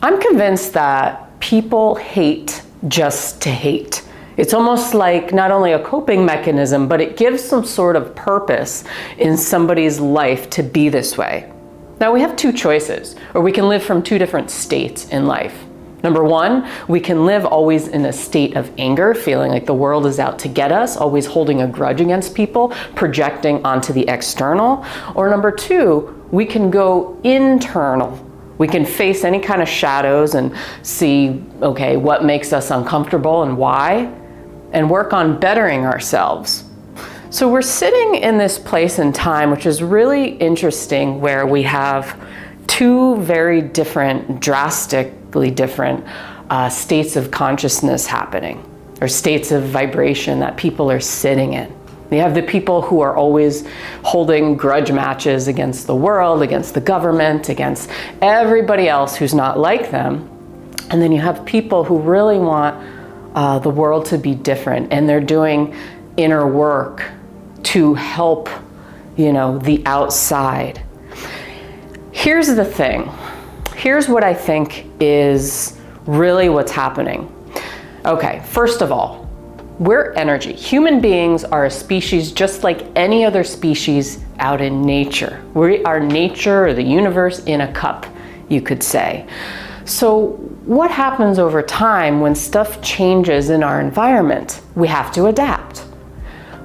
I'm convinced that people hate just to hate. It's almost like not only a coping mechanism, but it gives some sort of purpose in somebody's life to be this way. Now we have two choices, or we can live from two different states in life. Number one, we can live always in a state of anger, feeling like the world is out to get us, always holding a grudge against people, projecting onto the external. Or number two, we can go internal. We can face any kind of shadows and see, okay, what makes us uncomfortable and why, and work on bettering ourselves. So we're sitting in this place in time, which is really interesting, where we have two very different, drastically different states of consciousness happening, or states of vibration that people are sitting in. You have the people who are always holding grudge matches against the world, against the government, against everybody else who's not like them. And then you have people who really want the world to be different, and they're doing inner work to help, the outside. Here's the thing. Here's what I think is really what's happening. Okay, first of all, we're energy. Human beings are a species just like any other species out in nature. We are nature, or the universe in a cup, you could say. So what happens over time when stuff changes in our environment? We have to adapt.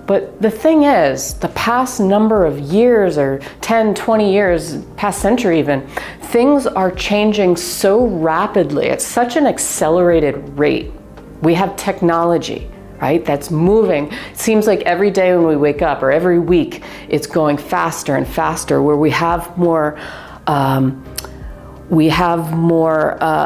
But the thing is, the past number of years, or 10, 20 years, past century even, things are changing so rapidly at such an accelerated rate. We have technology, right, that's moving. It seems like every day when we wake up, or every week, it's going faster and faster, where we have more,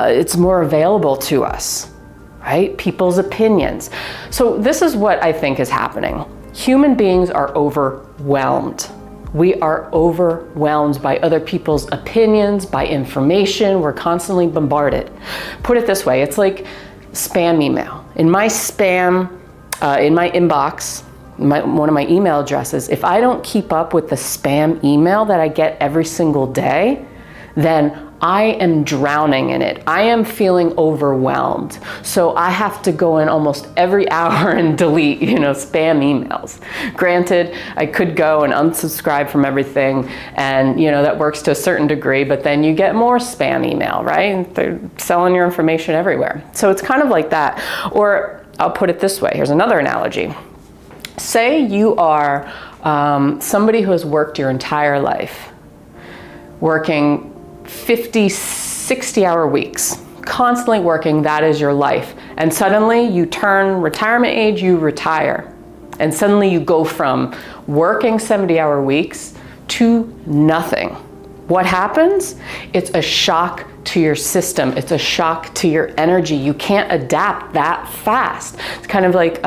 it's more available to us, right? People's opinions. So this is what I think is happening. Human beings are overwhelmed. We are overwhelmed by other people's opinions, by information. We're constantly bombarded. Put it this way, it's like spam email. In my spam, in my inbox, one of my email addresses, if I don't keep up with the spam email that I get every single day, then I am drowning in it. I am feeling overwhelmed. So I have to go in almost every hour and delete, spam emails. Granted, I could go and unsubscribe from everything, and that works to a certain degree, but then you get more spam email, right? They're selling your information everywhere. So it's kind of like that. Or I'll put it this way. Here's another analogy. Say you are somebody who has worked your entire life, working 50, 60-hour weeks, constantly working, that is your life. And suddenly you turn retirement age, you retire. And suddenly you go from working 70-hour weeks to nothing. What happens? It's a shock to your system. It's a shock to your energy. You can't adapt that fast. It's kind of like,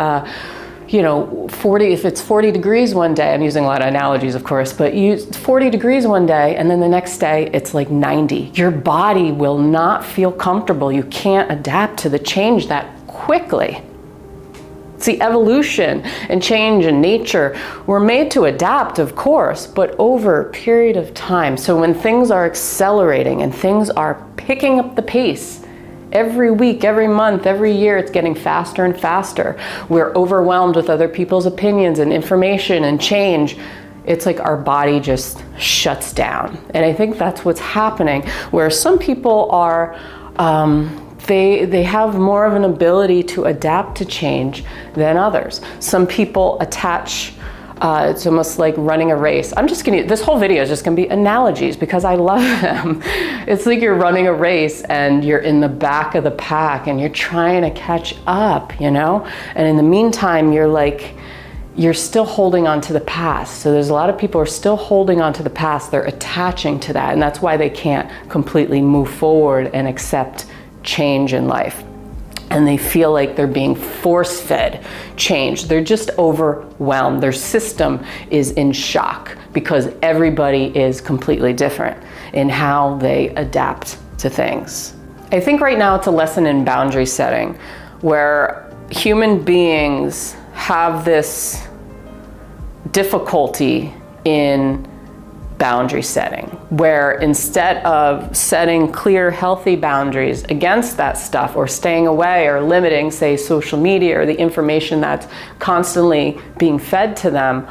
if it's 40 degrees one day, I'm using a lot of analogies, of course, but 40 degrees one day, and then the next day it's like 90. Your body will not feel comfortable. You can't adapt to the change that quickly. See, evolution and change in nature, we're made to adapt, of course, but over a period of time. So when things are accelerating and things are picking up the pace, every week, every month, every year, it's getting faster and faster. We're overwhelmed with other people's opinions and information and change. It's like our body just shuts down. And I think that's what's happening, where some people are, they have more of an ability to adapt to change than others. Some people attach, it's almost like running a race. This whole video is just gonna be analogies because I love them. It's like you're running a race and you're in the back of the pack and you're trying to catch up, And in the meantime, you're still holding on to the past. So there's a lot of people who are still holding on to the past. They're attaching to that, and that's why they can't completely move forward and accept change in life. And they feel like they're being force-fed change. They're just overwhelmed. Their system is in shock because everybody is completely different in how they adapt to things. I think right now it's a lesson in boundary setting, where human beings have this difficulty in boundary setting, where instead of setting clear, healthy boundaries against that stuff, or staying away or limiting, say, social media or the information that's constantly being fed to them,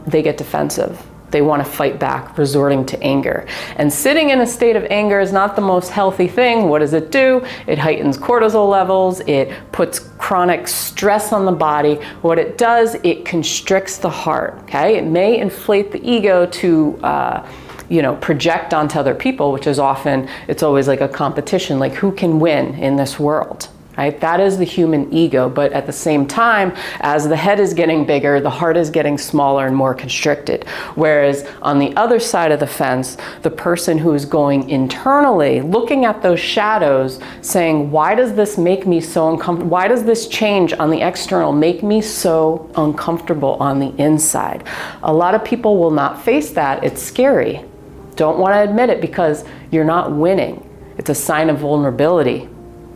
they get defensive. They want to fight back, resorting to anger. And sitting in a state of anger is not the most healthy thing. What does it do? It heightens cortisol levels. It puts chronic stress on the body. What it does, it constricts the heart, okay? It may inflate the ego to, project onto other people, which is often, it's always like a competition, like who can win in this world, right? That is the human ego. But at the same time, as the head is getting bigger, the heart is getting smaller and more constricted. Whereas on the other side of the fence, the person who is going internally, looking at those shadows, saying, why does this make me so uncomfortable? Why does this change on the external make me so uncomfortable on the inside? A lot of people will not face that. It's scary. Don't want to admit it because you're not winning. It's a sign of vulnerability.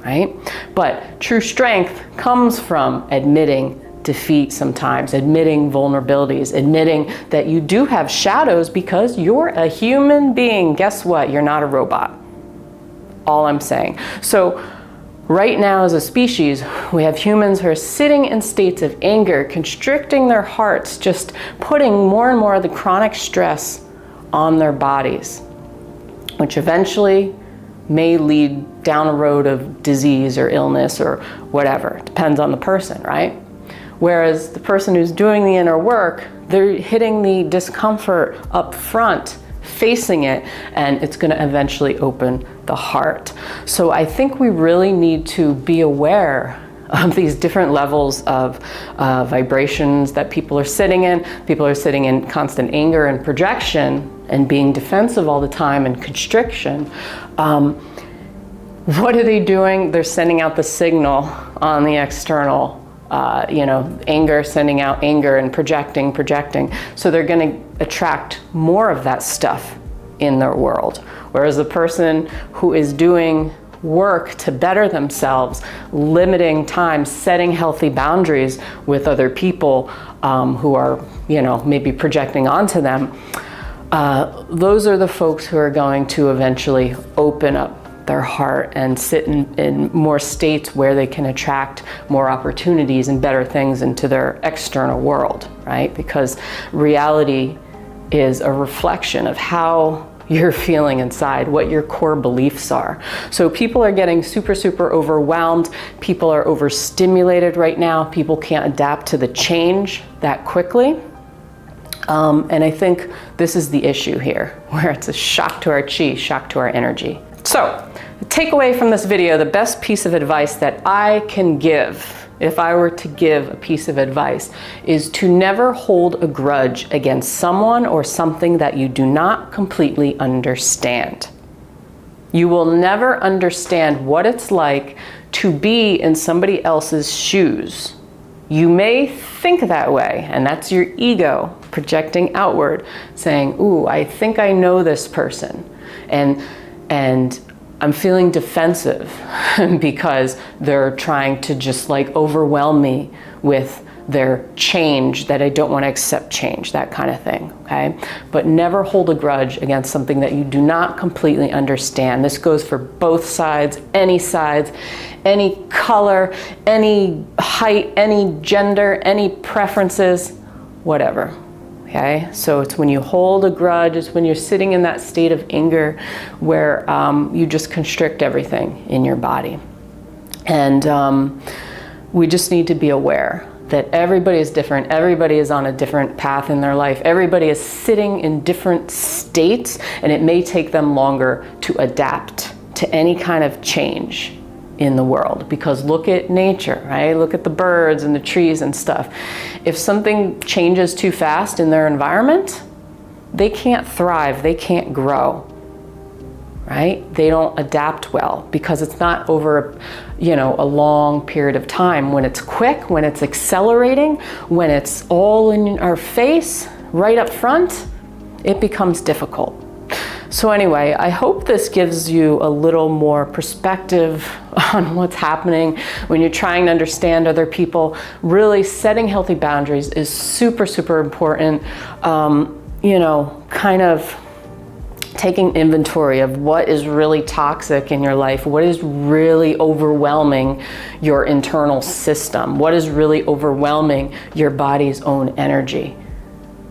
Right? But true strength comes from admitting defeat sometimes, admitting vulnerabilities, admitting that you do have shadows because you're a human being. Guess what? You're not a robot. All I'm saying. So right now as a species, we have humans who are sitting in states of anger, constricting their hearts, just putting more and more of the chronic stress on their bodies, which eventually may lead down a road of disease or illness or whatever. Depends on the person, right? Whereas the person who's doing the inner work, they're hitting the discomfort up front, facing it, and it's going to eventually open the heart. So I think we really need to be aware of these different levels of vibrations that people are sitting in. People are sitting in constant anger and projection and being defensive all the time and constriction. What are they doing? They're sending out the signal on the external, anger, sending out anger and projecting. So they're going to attract more of that stuff in their world. Whereas the person who is doing work to better themselves, limiting time, setting healthy boundaries with other people who are, maybe projecting onto them, those are the folks who are going to eventually open up their heart and sit in more states where they can attract more opportunities and better things into their external world, right? Because reality is a reflection of how you're feeling inside, what your core beliefs are. So people are getting super, super overwhelmed. People are overstimulated right now. People can't adapt to the change that quickly. And I think this is the issue here, where it's a shock to our chi, shock to our energy. So the takeaway from this video, the best piece of advice that I can give, if I were to give a piece of advice, is to never hold a grudge against someone or something that you do not completely understand. You will never understand what it's like to be in somebody else's shoes. You may think that way, and that's your ego projecting outward, saying, ooh, I think I know this person. And I'm feeling defensive because they're trying to just like overwhelm me with their change, that I don't want to accept change, that kind of thing, okay? But never hold a grudge against something that you do not completely understand. This goes for both sides, any color, any height, any gender, any preferences, whatever. Okay, so it's when you hold a grudge, it's when you're sitting in that state of anger where you just constrict everything in your body. And we just need to be aware that everybody is different. Everybody is on a different path in their life. Everybody is sitting in different states, and it may take them longer to adapt to any kind of change in the world. Because look at nature, right? Look at the birds and the trees and stuff. If something changes too fast in their environment, they can't thrive, they can't grow, right? They don't adapt well because it's not over, a long period of time. When it's quick, when it's accelerating, when it's all in our face, right up front, it becomes difficult. So anyway, I hope this gives you a little more perspective on what's happening when you're trying to understand other people. Really setting healthy boundaries is super, super important. you know, kind of taking inventory of what is really toxic in your life, what is really overwhelming your internal system, what is really overwhelming your body's own energy,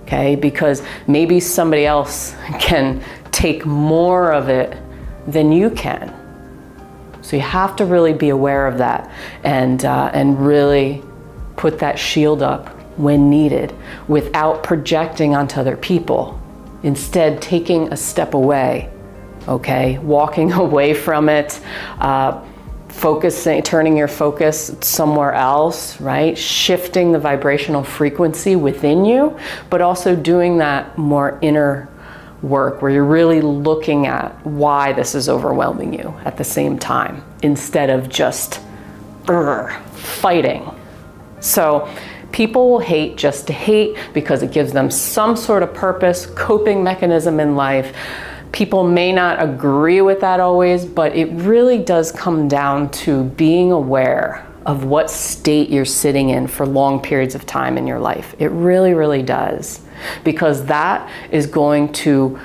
okay? Because maybe somebody else can take more of it than you can. So you have to really be aware of that and really put that shield up when needed without projecting onto other people. Instead, taking a step away, okay? Walking away from it, focusing, turning your focus somewhere else, right? Shifting the vibrational frequency within you, but also doing that more inner work where you're really looking at why this is overwhelming you at the same time, instead of just fighting. So people will hate just to hate because it gives them some sort of purpose, coping mechanism in life. People may not agree with that always, but it really does come down to being aware of what state you're sitting in for long periods of time in your life. It really, really does. Because that is going to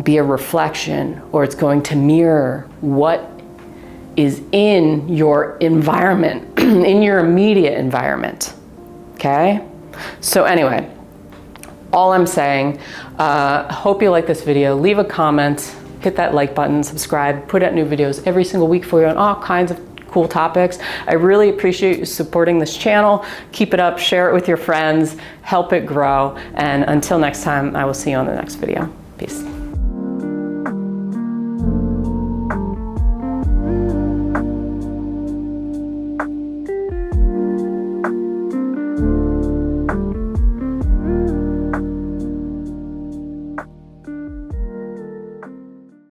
be a reflection, or it's going to mirror what is in your environment, in your immediate environment. Okay, so anyway, all I'm saying, hope you like this video. Leave a comment, hit that like button, subscribe, put out new videos every single week for you on all kinds of cool topics. I really appreciate you supporting this channel. Keep it up, share it with your friends, help it grow. And until next time, I will see you on the next video. Peace.